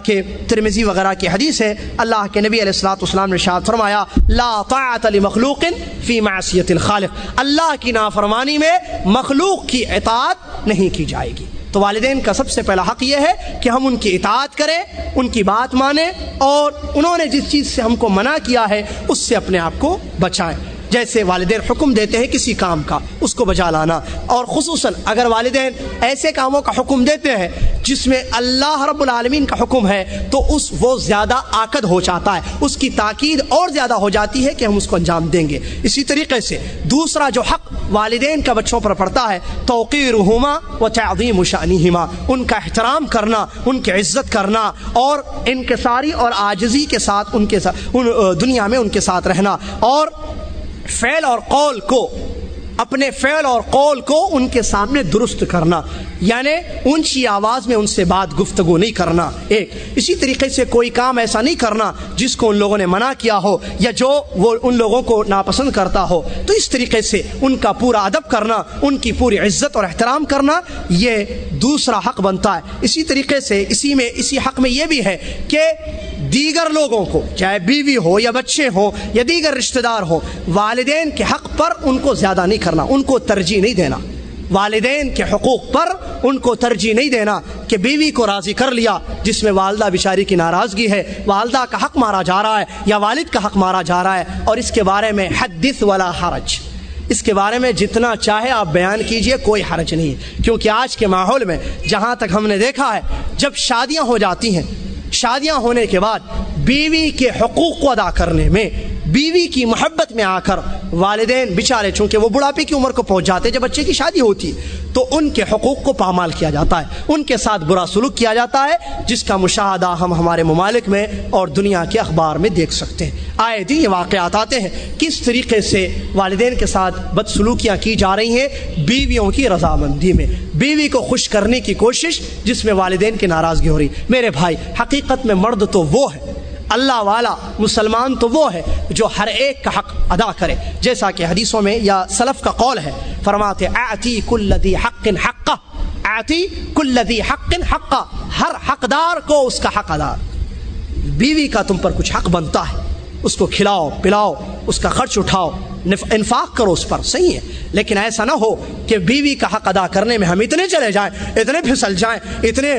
کہ ترمذی وغیرہ کی حدیث ہے، اللہ کے نبی علیہ الصلوۃ والسلام نے ارشاد فرمایا لا طاعت لمخلوق فی معصیۃ الخالق، اللہ کی نافرمانی میں مخلوق کی اطاعت نہیں کی جائے گی۔ تو والدین کا سب سے پہلا حق یہ ہے کہ ہم ان کی اطاعت کریں، ان کی بات مانیں، اور انہوں نے جس چیز سے ہم کو منع کیا ہے اس سے اپنے آپ کو بچائیں۔ جیسے والدین حکم دیتے ہیں کسی کام کا، اس کو بجا لانا، اور خصوصاً اگر والدین ایسے کاموں کا حکم دیتے ہیں جس میں اللہ رب العالمین کا حکم ہے تو وہ زیادہ آکد ہو جاتا ہے، اس کی تاکید اور زیادہ ہو جاتی ہے کہ ہم اس کو انجام دیں گے۔ اسی طریقے سے دوسرا جو حق والدین کا بچوں پر پڑتا ہے توقیرہما وتعظیم شأنہما، ان کا احترام کرنا، ان کی عزت کرنا، اور انکساری اور عاجزی کے ساتھ ان کے ساتھ دنیا میں ان کے ساتھ رہنا، اور فعل اور قول کو، اپنے فعل اور قول کو ان کے سامنے درست کرنا، یعنی اونچی آواز میں ان سے بات گفتگو نہیں کرنا ایک۔ اسی طریقے سے کوئی کام ایسا نہیں کرنا جس کو ان لوگوں نے منع کیا ہو یا جو وہ ان لوگوں کو ناپسند کرتا ہو، تو اس طریقے سے ان کا پورا ادب کرنا، ان کی پوری عزت اور احترام کرنا، یہ دوسرا حق بنتا ہے۔ اسی طریقے سے اسی حق میں یہ بھی ہے کہ دیگر لوگوں کو، چاہے بیوی ہو یا بچے ہوں یا دیگر رشتہ دار ہوں، والدین کے حق پر ان کو زیادہ نہیں کرنا، ان کو ترجیح نہیں دینا۔ والدین کے حقوق پر ان کو ترجیح نہیں دینا کہ بیوی کو راضی کر لیا جس میں والدہ بیچاری کی ناراضگی ہے، والدہ کا حق مارا جا رہا ہے یا والد کا حق مارا جا رہا ہے، اور اس کے بارے میں حدث ولا حرج، اس کے بارے میں جتنا چاہے آپ بیان کیجئے، کوئی حرج نہیں ہے۔ کیونکہ آج کے ماحول میں جہاں تک ہم نے دیکھا ہے، جب شادیاں ہو جاتی ہیں، شادیاں ہونے کے بعد بیوی کے حقوق کو ادا کرنے میں، بیوی کی محبت میں آ کر والدین بیچارے، چونکہ وہ بڑھاپے کی عمر کو پہنچ جاتے جب بچے کی شادی ہوتی تو ان کے حقوق کو پامال کیا جاتا ہے، ان کے ساتھ برا سلوک کیا جاتا ہے، جس کا مشاہدہ ہم ہمارے ممالک میں اور دنیا کے اخبار میں دیکھ سکتے ہیں۔ آئے دن یہ واقعات آتے ہیں کس طریقے سے والدین کے ساتھ بدسلوکیاں کی جا رہی ہیں بیویوں کی رضامندی میں، بیوی کو خوش کرنے کی کوشش جس میں والدین کی ناراضگی ہو رہی۔ میرے بھائی، حقیقت میں مرد تو وہ ہے، اللہ والا مسلمان تو وہ ہے جو ہر ایک کا حق ادا کرے، جیسا کہ حدیثوں میں یا سلف کا قول ہے، فرماتے اعطی کل ذی حق حقہ، اعطی کل ذی حق حقہ، ہر حقدار کو اس کا حق ادا۔ بیوی کا تم پر کچھ حق بنتا ہے، اس کو کھلاؤ پلاؤ، اس کا خرچ اٹھاؤ، انفاق کرو اس پر، صحیح ہے، لیکن ایسا نہ ہو کہ بیوی کا حق ادا کرنے میں ہم اتنے چلے جائیں، اتنے پھسل جائیں، اتنے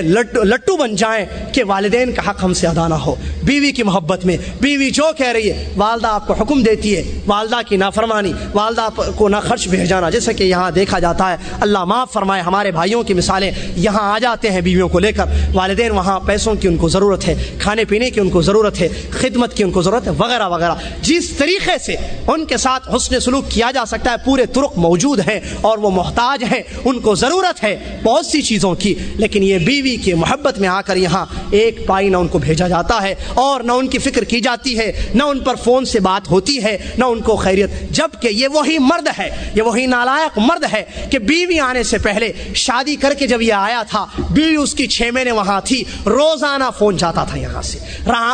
لٹو بن جائیں کہ والدین کا حق ہم سے ادا نہ ہو۔ بیوی کی محبت میں بیوی جو کہہ رہی ہے، والدہ آپ کو حکم دیتی ہے، والدہ کی نافرمانی، والدہ کو نہ خرچ بھیجانا، جیسا کہ یہاں دیکھا جاتا ہے، اللہ معاف فرمائے، ہمارے بھائیوں کی مثالیں یہاں آ جاتے ہیں بیویوں کو لے کر، والدین وہاں پیسوں کی ان کو ضرورت ہے، کھانے پینے کی ان کو ضرورت ہے، خدمت کی ان کو ضرورت ہے، وغیرہ وغیرہ۔ جس طریقے سے ان کے ساتھ حسن سلوک کیا جا سکتا ہے، پورے طرق موجود ہیں، اور وہ محتاج ہیں، ان کو ضرورت ہے بہت سی چیزوں کی، لیکن یہ بیوی کی محبت میں آ کر یہاں ایک پائی نہ ان کو بھیجا جاتا ہے، اور نہ ان کی فکر کی جاتی ہے، نہ ان پر فون سے بات ہوتی ہے، نہ ان کو خیریت، جبکہ یہ وہی مرد ہے، یہ وہی نالائق مرد ہے کہ بیوی آنے سے پہلے، شادی کر کے جب یہ آیا تھا، بیوی اس کی 6 مہینے وہاں تھی، روزانہ فون جاتا تھا یہاں سے،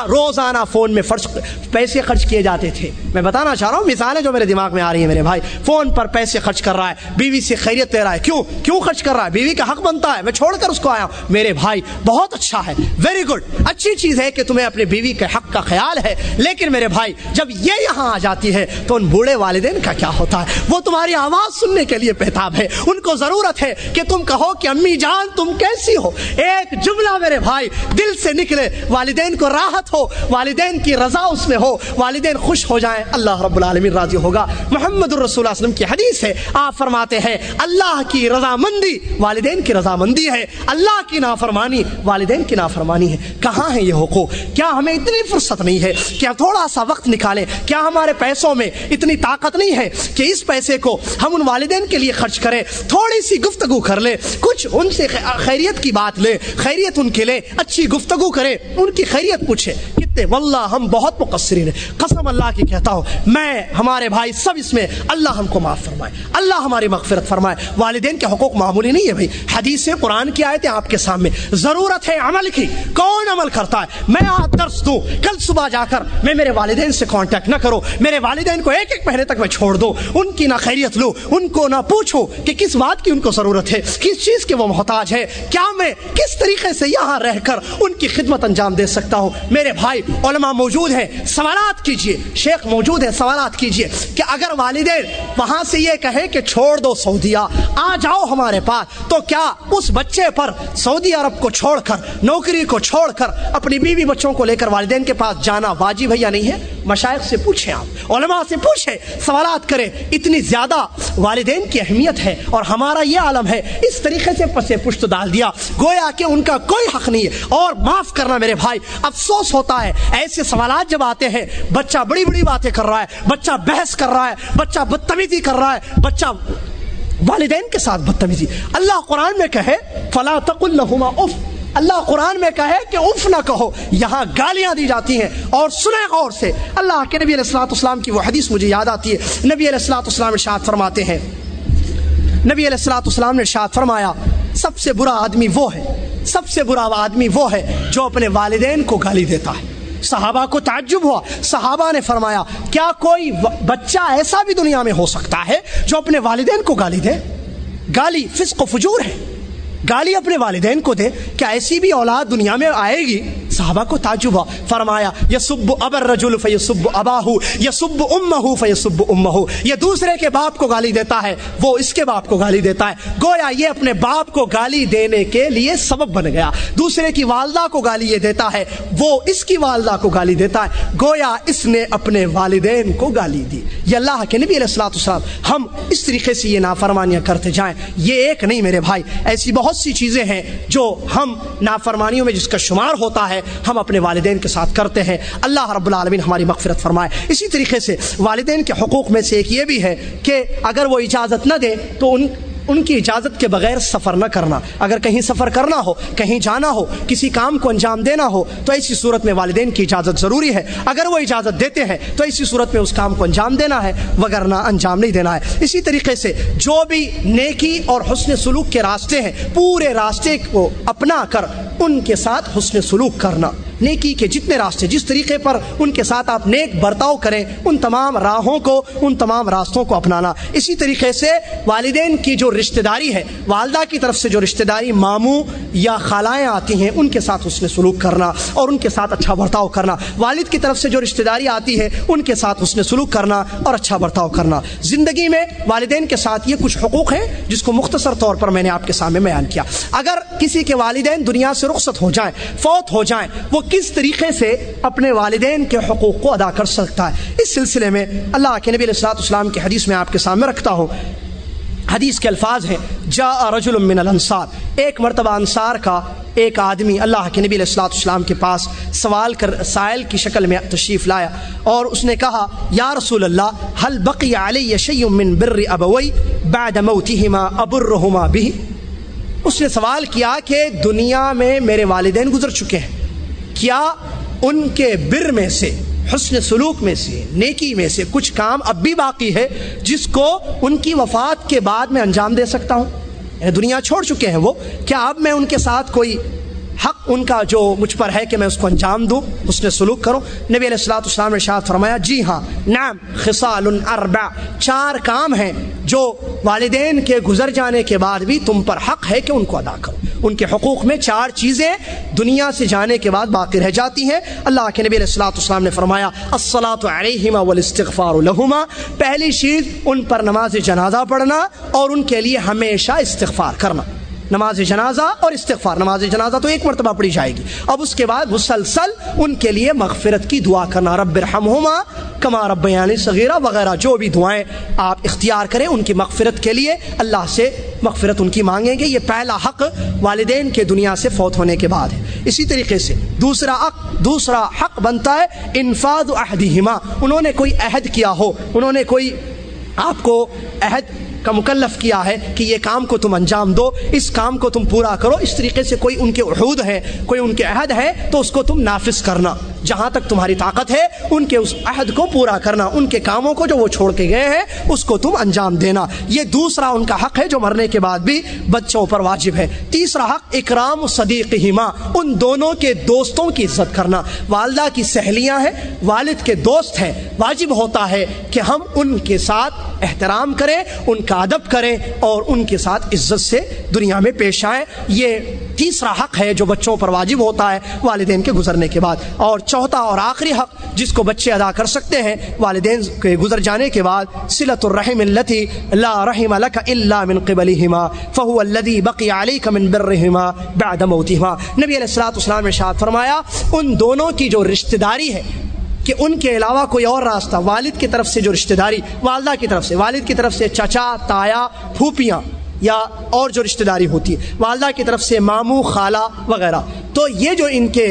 روزانہ فون میں پیسے خرچ کیے جاتے تھے۔ میں بتانا چاہ رہا ہوں، مثالیں جو میرے دماغ میں آ رہی ہیں، میرے بھائی فون پر پیسے خرچ کر رہا ہے، بیوی سے خیریت لے رہا ہے، کیوں خرچ کر رہا ہے؟ بیوی کا حق بنتا ہے، میں چھوڑ کر اس کو آیا ہوں۔ میرے بھائی بہت اچھا ہے، ویری گڈ، اچھی چیز ہے کہ تمہیں اپنے بیوی کے حق کا خیال ہے، لیکن میرے بھائی جب یہ یہاں آ جاتی ہے تو ان بوڑھے والدین کا کیا ہوتا ہے؟ وہ تمہاری آواز سننے کے لیے بےتاب ہے، ان کو ضرورت ہے کہ تم کہو کہ امی جان تم کیسی ہو، ایک جملہ میرے بھائی دل سے نکلے، والدین کو راحت ہو، والدین کی رضا اس میں ہو، والدین خوش ہو جائیں، اللہ رب العالمین راضی ہوگا۔ محمد الرسول صلی اللہ علیہ وسلم کی حدیث ہے، آپ فرماتے ہیں اللہ کی رضامندی والدین کی رضامندی ہے، اللہ کی نافرمانی والدین کی نافرمانی ہے۔ کہاں ہے یہ حقوق؟ کیا ہمیں اتنی فرصت نہیں ہے کہ ہم تھوڑا سا وقت نکالیں؟ کیا ہمارے پیسوں میں اتنی طاقت نہیں ہے کہ اس پیسے کو ہم ان والدین کے لیے خرچ کریں، تھوڑی سی گفتگو کر لیں، کچھ ان سے خیریت کی بات لیں، خیریت ان کے لیں، اچھی گفتگو کریں، ان کی خیریت پوچھیں کہ کتنے واللہ ہم بہت مقصرین ہیں، قسم اللہ کی کہتا ہوں میں ہمارے بھائی سب اس میں، اللہ ہم کو معاف فرمائے، اللہ ہماری مغفرت فرمائے۔ والدین کے حقوق معمولی نہیں ہے بھائی، حدیث قرآن کی آیتیں آپ کے سامنے، ضرورت ہے عمل کی، کون عمل کرتا ہے؟ میں آج درس دوں، کل صبح جا کر میں میرے والدین سے کانٹیکٹ نہ کرو، میرے والدین کو ایک ایک مہینے تک میں چھوڑ دوں، ان کی نہ خیریت لو، ان کو نہ پوچھو کہ کس بات کی ان کو ضرورت ہے، کس چیز کی وہ محتاج ہے، کیا میں کس طریقے سے یہاں رہ کر ان کی خدمت انجام دے سکتا ہوں۔ میرے بھائی علماء موجود ہیں، سوالات کیجئے، شیخ موجود ہیں، سوالات کیجئے کہ اگر والدین وہاں سے یہ کہے کہ چھوڑ دو سعودیہ، آ جاؤ ہمارے پاس، تو کیا اس بچے پر سعودی عرب کو چھوڑ کر، نوکری کو چھوڑ کر اپنی بیوی بچوں کو لے کر والدین کے پاس جانا واجب ہے یا نہیں ہے؟ مشائخ سے پوچھیں، آپ علماء سے پوچھیں، سوالات کریں۔ اتنی زیادہ والدین کی اہمیت ہے اور ہمارا یہ عالم ہے، اس طریقے سے پسے پشت ڈال دیا گویا کہ ان کا کوئی حق نہیں ہے۔ اور معاف کرنا میرے بھائی، افسوس ہوتا ہے ایسے سوالات جب آتے ہیں، بچہ بڑی بڑی باتیں کر رہا ہے، بچہ بحث کر رہا ہے، بچہ بدتمیزی کر رہا ہے، بچہ والدین کے ساتھ بدتمیزی۔ اللہ قرآن میں کہے فلا تقل لہما اف، اللہ قرآن میں کہے کہ اف نہ کہو، یہاں گالیاں دی جاتی ہیں۔ اور سنیں غور سے، اللہ کے نبی علیہ الصلوۃ والسلام کی وہ حدیث مجھے یاد آتی ہے۔ نبی علیہ الصلوۃ والسلام ارشاد فرماتے ہیں، نبی علیہ الصلوۃ والسلام نے ارشاد فرمایا سب سے برا آدمی وہ ہے، سب سے برا آدمی وہ ہے جو اپنے والدین کو گالی دیتا ہے۔ صحابہ کو تعجب ہوا، صحابہ نے فرمایا کیا کوئی بچہ ایسا بھی دنیا میں ہو سکتا ہے جو اپنے والدین کو گالی دے؟ گالی فسق و فجور ہے، گالی اپنے والدین کو دے، کیا ایسی بھی اولاد دنیا میں آئے گی؟ صحابہ کو تعجب ہوا، فرمایا یسب ابا الرجل فیسب اباہ یسب امہ فیسب امہ، یہ دوسرے کے باپ کو گالی دیتا ہے، وہ اس کے باپ کو گالی دیتا ہے، گویا یہ اپنے باپ کو گالی دینے کے لیے سبب بن گیا۔ دوسرے کی والدہ کو گالی یہ دیتا ہے، وہ اس کی والدہ کو گالی دیتا ہے، گویا اس نے اپنے والدین کو گالی دی۔ یہ اللہ کے نبی علیہ الصلوۃ والسلام، ہم اس طریقے سے یہ نافرمانیاں کرتے جائیں، یہ ایک نہیں میرے بھائی، ایسی بہت سی چیزیں ہیں جو ہم نافرمانیوں میں جس کا شمار ہوتا ہے ہم اپنے والدین کے ساتھ کرتے ہیں۔ اللہ رب العالمین ہماری مغفرت فرمائے۔ اسی طریقے سے والدین کے حقوق میں سے ایک یہ بھی ہے کہ اگر وہ اجازت نہ دیں تو ان کی اجازت کے بغیر سفر نہ کرنا۔ اگر کہیں سفر کرنا ہو، کہیں جانا ہو، کسی کام کو انجام دینا ہو تو ایسی صورت میں والدین کی اجازت ضروری ہے۔ اگر وہ اجازت دیتے ہیں تو ایسی صورت میں اس کام کو انجام دینا ہے، وگرنہ انجام نہیں دینا ہے۔ اسی طریقے سے جو بھی نیکی اور حسن سلوک کے راستے ہیں، پورے راستے کو اپنا کر ان کے ساتھ حسن سلوک کرنا، نیکی کے جتنے راستے، جس طریقے پر ان کے ساتھ آپ نیک برتاؤ کریں، ان تمام راہوں کو، ان تمام راستوں کو اپنانا۔ اسی طریقے سے والدین کی جو رشتہ داری ہے، والدہ کی طرف سے جو رشتہ داری ماموں یا خالائیں آتی ہیں ان کے ساتھ حسن سلوک کرنا اور ان کے ساتھ اچھا برتاؤ کرنا، والد کی طرف سے جو رشتہ داری آتی ہے ان کے ساتھ حسن سلوک کرنا اور اچھا برتاؤ کرنا۔ زندگی میں والدین کے ساتھ یہ کچھ حقوق ہیں جس کو مختصر طور پر میں نے آپ کے سامنے بیان کیا۔ اگر کسی کے والدین دنیا سے رخصت ہو جائیں، فوت ہو جائیں، وہ کس طریقے سے اپنے والدین کے حقوق کو ادا کر سکتا ہے؟ اس سلسلے میں اللہ کے نبی علیہ الصلوۃ والسلام کی حدیث میں آپ کے سامنے رکھتا ہوں۔ حدیث کے الفاظ ہیں جاء رجل من الانصار، ایک مرتبہ انصار کا ایک آدمی اللہ کے نبی علیہ الصلوۃ والسلام کے پاس سائل کی شکل میں تشریف لایا اور اس نے کہا یا رسول اللہ هل بقي علي شيء من بر ابوي بعد موتهما ابرهما به؟ اس نے سوال کیا کہ دنیا میں میرے والدین گزر چکے ہیں، کیا ان کے بر میں سے، حسن سلوک میں سے، نیکی میں سے کچھ کام اب بھی باقی ہے جس کو ان کی وفات کے بعد میں انجام دے سکتا ہوں؟ دنیا چھوڑ چکے ہیں وہ، کیا اب میں ان کے ساتھ کوئی حق ان کا جو مجھ پر ہے کہ میں اس کو انجام دوں، حسن سلوک کروں؟ نبی علیہ الصلوۃ والسلام نے ارشاد فرمایا جی ہاں، نعم خصال اربع، 4 کام ہیں جو والدین کے گزر جانے کے بعد بھی تم پر حق ہے کہ ان کو ادا کرو۔ ان کے حقوق میں 4 چیزیں دنیا سے جانے کے بعد باقی رہ جاتی ہیں۔ اللہ کے نبی علیہ الصلوۃ والسلام نے فرمایا الصلاۃ علیہما والاستغفار لہما، پہلی چیز ان پر نماز جنازہ پڑھنا اور ان کے لیے ہمیشہ استغفار کرنا۔ نماز جنازہ اور استغفار، نماز جنازہ تو ایک مرتبہ پڑھی جائے گی، اب اس کے بعد مسلسل ان کے لیے مغفرت کی دعا کرنا، رب ارحمہما کما ربیانی صغیرہ وغیرہ، جو بھی دعائیں آپ اختیار کریں ان کی مغفرت کے لیے اللہ سے مغفرت ان کی مانگیں گے۔ یہ پہلا حق والدین کے دنیا سے فوت ہونے کے بعد ہے۔ اسی طریقے سے دوسرا حق بنتا ہے انفاذ عہدہما، انہوں نے کوئی عہد کیا ہو، انہوں نے کوئی آپ کو عہد کا مکلف کیا ہے کہ یہ کام کو تم انجام دو، اس کام کو تم پورا کرو، اس طریقے سے کوئی ان کے عہود ہے، کوئی ان کے عہد ہے تو اس کو تم نافذ کرنا۔ جہاں تک تمہاری طاقت ہے ان کے اس عہد کو پورا کرنا، ان کے کاموں کو جو وہ چھوڑ کے گئے ہیں اس کو تم انجام دینا۔ یہ دوسرا ان کا حق ہے جو مرنے کے بعد بھی بچوں پر واجب ہے۔ تیسرا حق اکرام صدیقہما، ان دونوں کے دوستوں کی عزت کرنا۔ والدہ کی سہیلیاں ہیں، والد کے دوست ہیں، واجب ہوتا ہے کہ ہم ان کے ساتھ احترام کریں، ان کا ادب کریں اور ان کے ساتھ عزت سے دنیا میں پیش آئیں۔ یہ تیسرا حق ہے جو بچوں پر واجب ہوتا ہے والدین کے گزرنے کے بعد۔ اور چوتھا اور آخری حق جس کو بچے ادا کر سکتے ہیں والدین کے گزر جانے کے بعد، صلۃ الرحم التي لا رحم لك الا من قبلهما فهو الذي بقي عليك من برهما بعد موتهما۔ نبی علیہ الصلوۃ والسلام نے ارشاد فرمایا ان دونوں کی جو رشتہ داری ہے کہ ان کے علاوہ کوئی اور راستہ، والد کی طرف سے جو رشتہ داری، والدہ کی طرف سے، والد کی طرف سے چچا، تایا، پھوپھیاں یا اور جو رشتہ داری ہوتی ہے، والدہ کی طرف سے ماموں، خالہ وغیرہ، تو یہ جو ان کے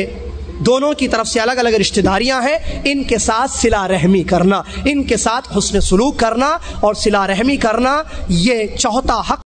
دونوں کی طرف سے الگ الگ رشتہ داریاں ہیں، ان کے ساتھ صلہ رحمی کرنا، ان کے ساتھ حسن سلوک کرنا اور صلہ رحمی کرنا، یہ چوتھا حق